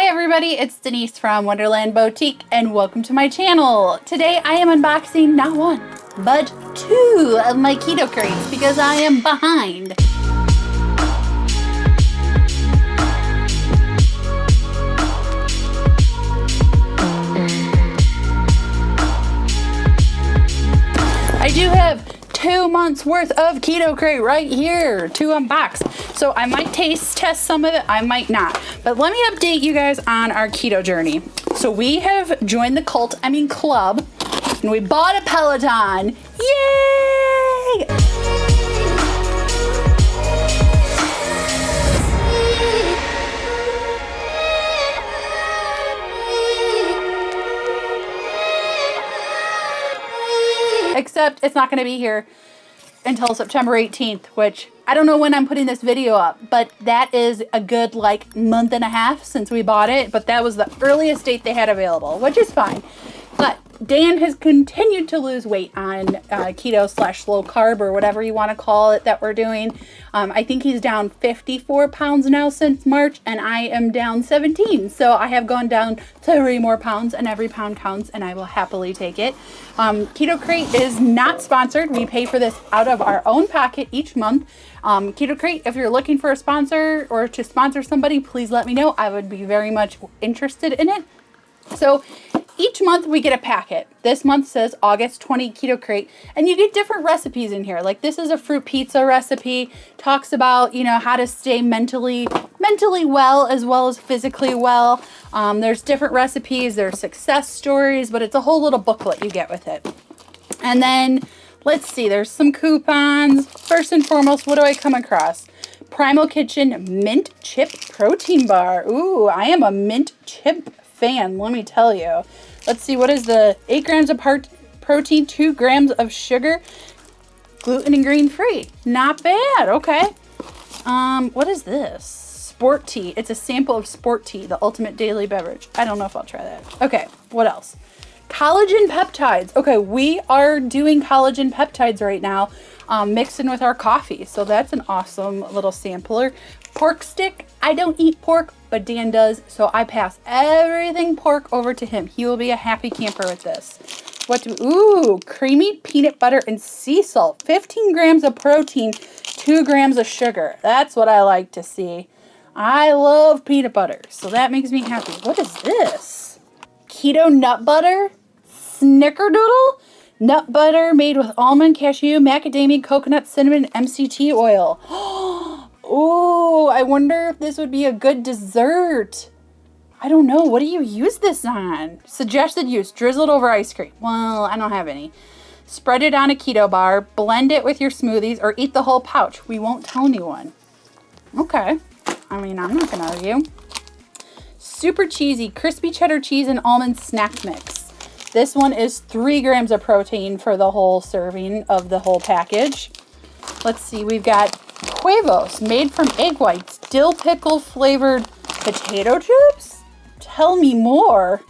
everybody, it's Denise from Wonderland Boutique and welcome to my channel. Today I am unboxing not one, but two of my keto crates because I am behind. I do have 2 months worth of Keto Krate right here to unbox. So I might taste test some of it, I might not. But let me update you guys on our keto journey. So we have joined the club, and we bought a Peloton. Yay! Except it's not going to be here until September 18th, which I don't know when I'm putting this video up, but that is a good like month and a half since we bought it, but that was the earliest date they had available, which is fine. But Dan has continued to lose weight on keto / low carb or whatever you want to call it that we're doing. I think he's down 54 pounds now since March, and I am down 17. So I have gone down 3 more pounds, and every pound counts, and I will happily take it. Keto Krate is not sponsored. We pay for this out of our own pocket each month. Keto Krate, if you're looking for a sponsor or to sponsor somebody, please let me know. I would be very much interested in it. So each month we get a packet. This month says August 20 Keto Krate, and you get different recipes in here. Like this is a fruit pizza recipe, talks about, you know, how to stay mentally well as physically well. There's different recipes, there's success stories, but it's a whole little booklet you get with it. And then let's see, there's some coupons. First and foremost, what do I come across? Primal Kitchen Mint Chip Protein Bar. Ooh, I am a mint chip fan, let me tell you. Let's see, what is the 8 grams of protein, 2 grams of sugar, gluten and grain free. Not bad. Okay. What is this? Sport tea. It's a sample of sport tea, the ultimate daily beverage. I don't know if I'll try that. Okay, what else? Collagen peptides. Okay, we are doing collagen peptides right now, mixed in with our coffee. So that's an awesome little sampler. Pork stick. I don't eat pork, but Dan does, so I pass everything pork over to him. He will be a happy camper with this. Ooh, creamy peanut butter and sea salt. 15 grams of protein, 2 grams of sugar. That's what I like to see. I love peanut butter, so that makes me happy. What is this? Keto nut butter? Snickerdoodle? Nut butter made with almond, cashew, macadamia, coconut, cinnamon, MCT oil. Oh, I wonder if this would be a good dessert. I don't know. What do you use this on? Suggested use, drizzled over ice cream. Well, I don't have any. Spread it on a keto bar, blend it with your smoothies, or eat the whole pouch. We won't tell anyone. Okay. I mean, I'm not going to argue. Super cheesy, crispy cheddar cheese and almond snack mix. This one is 3 grams of protein for the whole serving of the whole package. Let's see, we've got Huevos, made from egg whites, dill pickle flavored potato chips? Tell me more.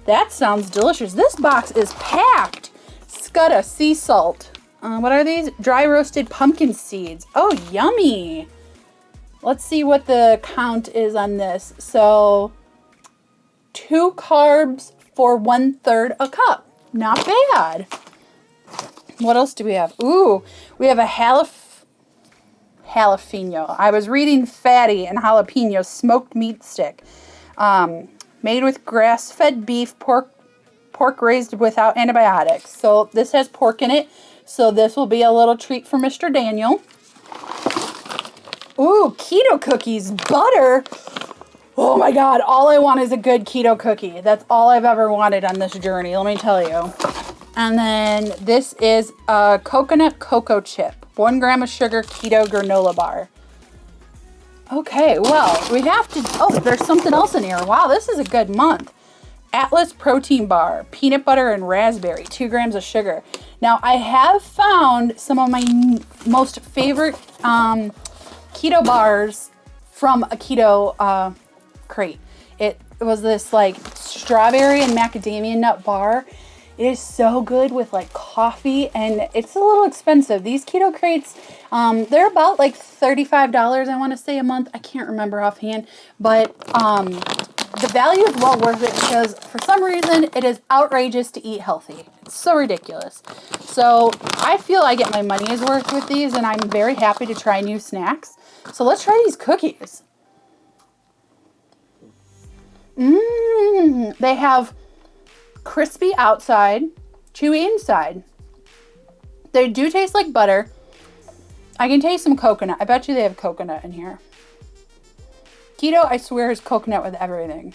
That sounds delicious. This box is packed. Scutta, sea salt. What are these? Dry roasted pumpkin seeds. Oh, yummy. Let's see what the count is on this. So, 2 carbs for 1/3 a cup. Not bad. What else do we have? Ooh, we have a jalapeno. I was reading fatty and jalapeno smoked meat stick. Made with grass-fed beef, pork raised without antibiotics. So this has pork in it. So this will be a little treat for Mr. Daniel. Ooh, keto cookies, butter. Oh my God, all I want is a good keto cookie. That's all I've ever wanted on this journey, let me tell you. And then this is a coconut cocoa chip. 1 gram of sugar, keto granola bar. Okay, well, we have to, oh, there's something else in here. Wow, this is a good month. Atlas protein bar, peanut butter and raspberry, 2 grams of sugar. Now, I have found some of my most favorite keto bars from a keto crate. It was this like strawberry and macadamia nut bar. It is so good with like coffee, and it's a little expensive. These keto crates, they're about like $35, I want to say, a month. I can't remember offhand, but the value is well worth it because for some reason it is outrageous to eat healthy. It's so ridiculous. So I feel I get my money's worth with these, and I'm very happy to try new snacks. So let's try these cookies. They have crispy outside, chewy inside. They do taste like butter. I can taste some coconut. I bet you they have coconut in here. Keto, I swear, is coconut with everything.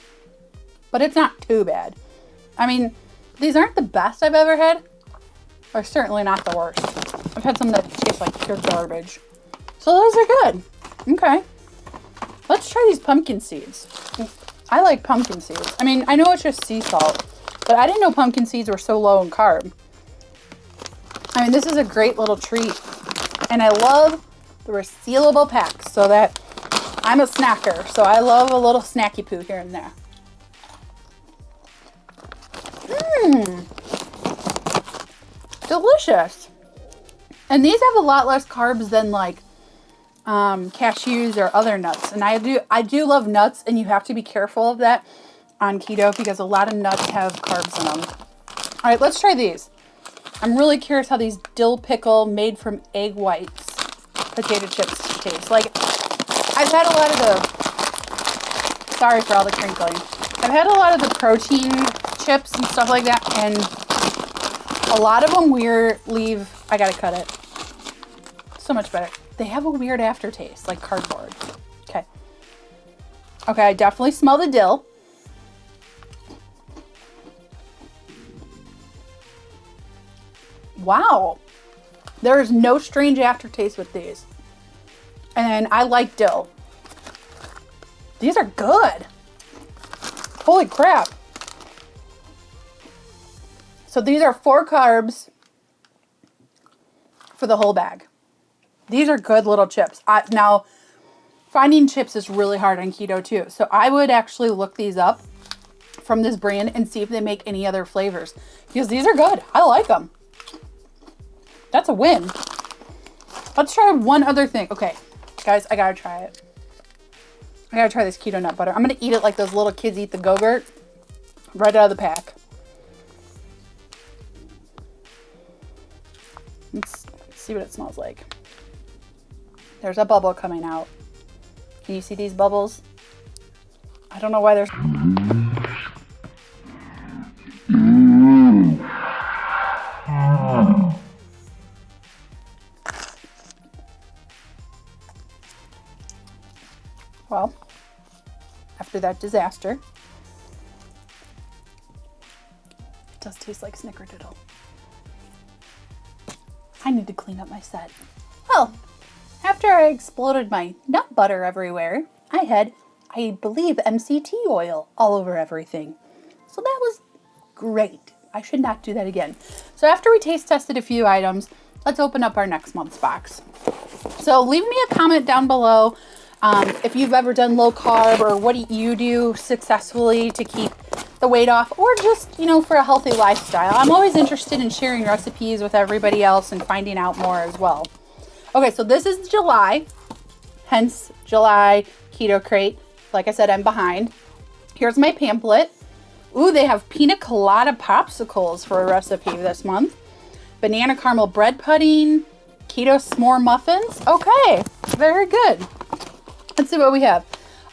But it's not too bad. I mean, these aren't the best I've ever had. Or certainly not the worst. I've had some that taste like pure garbage. So those are good. Okay. Let's try these pumpkin seeds. I like pumpkin seeds. I mean, I know it's just sea salt. But I didn't know pumpkin seeds were so low in carb. I mean, this is a great little treat. And I love the resealable packs so that I'm a snacker, so I love a little snacky poo here and there. Delicious. And these have a lot less carbs than like cashews or other nuts. And I do love nuts, and you have to be careful of that on keto because a lot of nuts have carbs in them. All right, let's try these. I'm really curious how these dill pickle made from egg whites potato chips taste. Like, I've had a lot of the, sorry for all the crinkling. I've had a lot of the protein chips and stuff like that, and a lot of them I gotta cut it. So much better. They have a weird aftertaste, like cardboard. Okay. Okay, I definitely smell the dill. Wow. There is no strange aftertaste with these. And I like dill. These are good. Holy crap. So these are 4 carbs for the whole bag. These are good little chips. Now, finding chips is really hard on keto too. So I would actually look these up from this brand and see if they make any other flavors. Because these are good. I like them. That's a win. Let's try one other thing. Okay, guys, I gotta try it. I gotta try this keto nut butter. I'm gonna eat it like those little kids eat the Go-Gurt. Right out of the pack. Let's see what it smells like. There's a bubble coming out. Can you see these bubbles? I don't know why there's... Well, after that disaster, it does taste like snickerdoodle. I need to clean up my set. Well, after I exploded my nut butter everywhere, I had, I believe, MCT oil all over everything. So that was great. I should not do that again. So after we taste tested a few items, let's open up our next month's box. So leave me a comment down below if you've ever done low carb, or what do you do successfully to keep the weight off, or just, you know, for a healthy lifestyle. I'm always interested in sharing recipes with everybody else and finding out more as well. Okay, so this is July, hence July Keto Krate. Like I said, I'm behind. Here's my pamphlet. Ooh, they have pina colada popsicles for a recipe this month. Banana caramel bread pudding, keto s'more muffins. Okay, very good. Let's see what we have.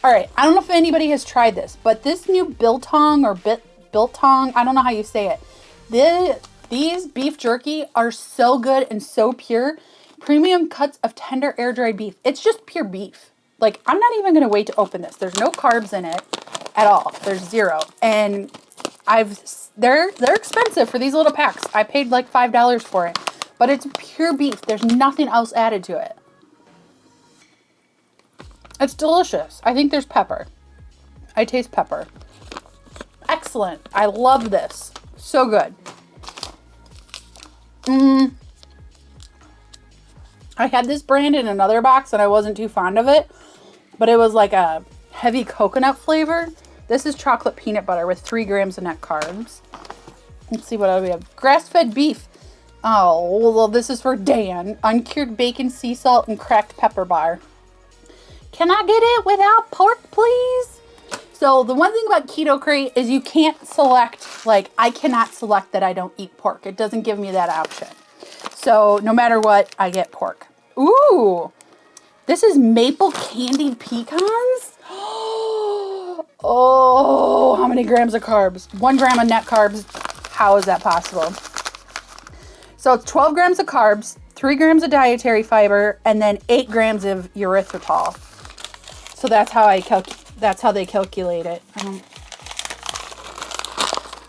All right, I don't know if anybody has tried this, but this new biltong or biltong, I don't know how you say it. These beef jerky are so good and so pure. Premium cuts of tender air-dried beef. It's just pure beef. Like, I'm not even going to wait to open this. There's no carbs in it at all. There's zero. And they're expensive for these little packs. I paid like $5 for it. But it's pure beef. There's nothing else added to it. It's delicious. I think there's pepper. I taste pepper. Excellent. I love this. So good. I had this brand in another box and I wasn't too fond of it, but it was like a heavy coconut flavor. This is chocolate peanut butter with 3 grams of net carbs. Let's see what else we have. Grass-fed beef. Oh, well, this is for Dan. Uncured bacon, sea salt, and cracked pepper bar. Can I get it without pork, please? So the one thing about Keto Krate is you can't select, like I cannot select that I don't eat pork. It doesn't give me that option. So no matter what, I get pork. Ooh, this is maple candied pecans. Oh, how many grams of carbs? 1 gram of net carbs. How is that possible? So it's 12 grams of carbs, 3 grams of dietary fiber, and then 8 grams of erythritol. So that's how they calculate it.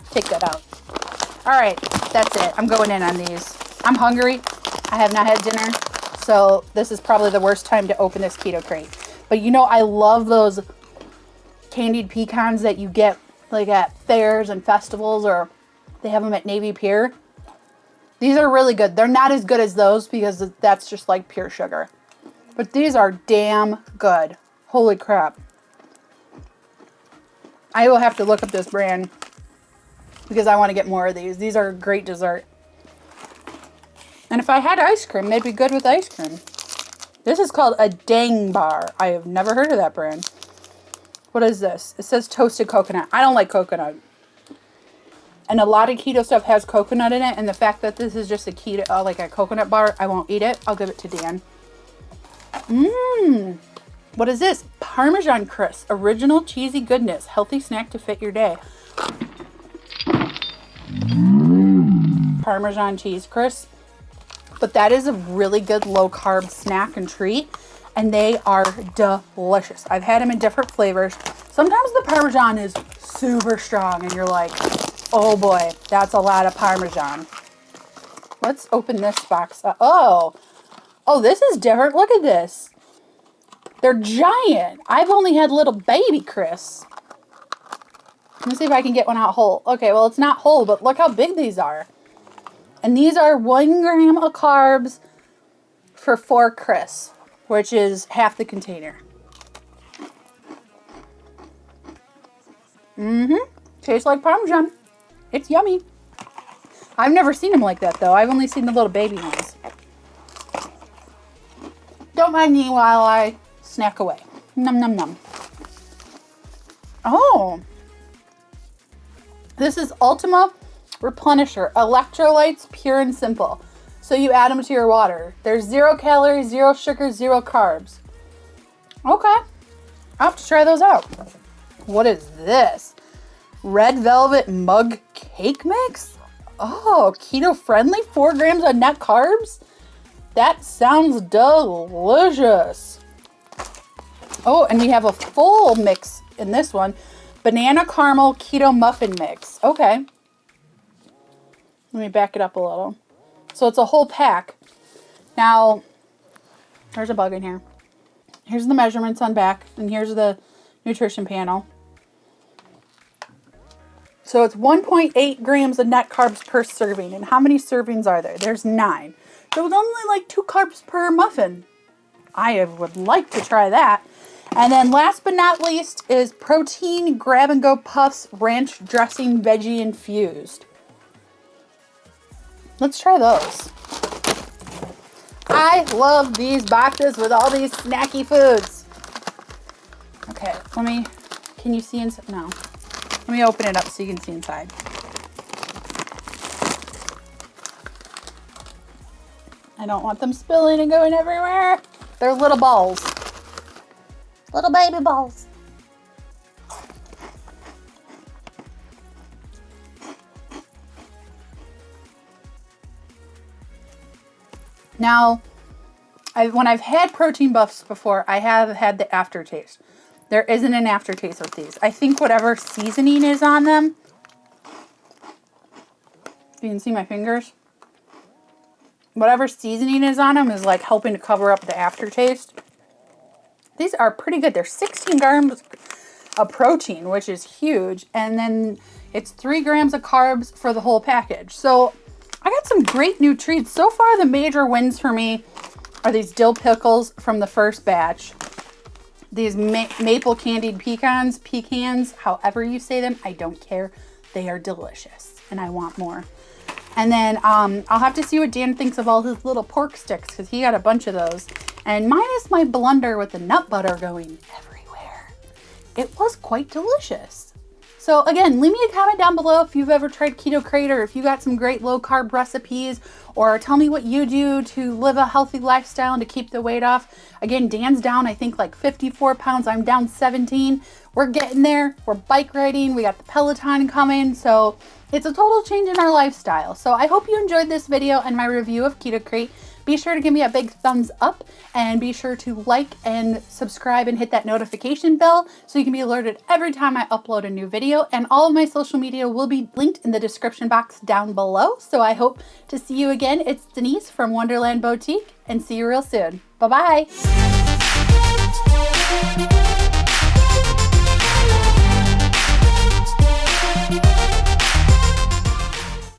Take that out. All right, that's it. I'm going in on these. I'm hungry. I have not had dinner, so this is probably the worst time to open this Keto Krate. But you know, I love those candied pecans that you get like at fairs and festivals, or they have them at Navy Pier. These are really good. They're not as good as those because that's just like pure sugar. But these are damn good. Holy crap. I will have to look up this brand because I want to get more of these. These are a great dessert. And if I had ice cream, they'd be good with ice cream. This is called a Dang Bar. I have never heard of that brand. What is this? It says toasted coconut. I don't like coconut. And a lot of keto stuff has coconut in it. And the fact that this is just a keto, like a coconut bar, I won't eat it. I'll give it to Dan. Mmm. What is this? Parmesan crisp. Original cheesy goodness. Healthy snack to fit your day. Parmesan cheese crisp. But that is a really good low carb snack and treat. And they are delicious. I've had them in different flavors. Sometimes the Parmesan is super strong and you're like, oh boy, that's a lot of Parmesan. Let's open this box up. Oh, this is different. Look at this. They're giant. I've only had little baby crisps. Let me see if I can get one out whole. Okay, well, it's not whole, but look how big these are. And these are 1 gram of carbs for 4 crisps, which is half the container. Tastes like Parmesan. It's yummy. I've never seen them like that, though. I've only seen the little baby ones. Don't mind me while I snack away. Num, num, num. Oh. This is Ultima Replenisher. Electrolytes, pure and simple. So you add them to your water. There's 0 calories, 0 sugar, 0 carbs. Okay. I'll have to try those out. What is this? Red Velvet Mug Cake Mix? Oh, keto friendly? 4 grams of net carbs? That sounds delicious. Oh, and we have a full mix in this one. Banana caramel keto muffin mix. Okay. Let me back it up a little. So it's a whole pack. Now, there's a bug in here. Here's the measurements on back, and here's the nutrition panel. So it's 1.8 grams of net carbs per serving. And how many servings are there? There's 9. So it's only like 2 carbs per muffin. I would like to try that. And then last but not least is protein grab-and-go puffs ranch dressing veggie infused. Let's try those. I love these boxes with all these snacky foods. Okay, can you see inside? No. Let me open it up so you can see inside. I don't want them spilling and going everywhere. They're little balls. Little baby balls. Now, when I've had protein buffs before, I have had the aftertaste. There isn't an aftertaste with these. I think whatever seasoning is on them, you can see my fingers, whatever seasoning is on them is like helping to cover up the aftertaste. These are pretty good. They're 16 grams of protein, which is huge. And then it's 3 grams of carbs for the whole package. So I got some great new treats. So far, the major wins for me are these dill pickles from the first batch. These maple candied pecans, however you say them, I don't care. They are delicious and I want more. And then I'll have to see what Dan thinks of all his little pork sticks because he got a bunch of those. And mine is my blender with the nut butter going everywhere. it was quite delicious. So again, leave me a comment down below if you've ever tried Keto Krate, or if you got some great low carb recipes, or tell me what you do to live a healthy lifestyle and to keep the weight off. Again, Dan's down, I think like 54 pounds. I'm down 17. We're getting there. We're bike riding. We got the Peloton coming. So it's a total change in our lifestyle. So I hope you enjoyed this video and my review of Keto Krate. Be sure to give me a big thumbs up, and be sure to like and subscribe and hit that notification bell so you can be alerted every time I upload a new video. And all of my social media will be linked in the description box down below. So I hope to see you again. It's Denise from Wonderland Boutique, and see you real soon. Bye-bye.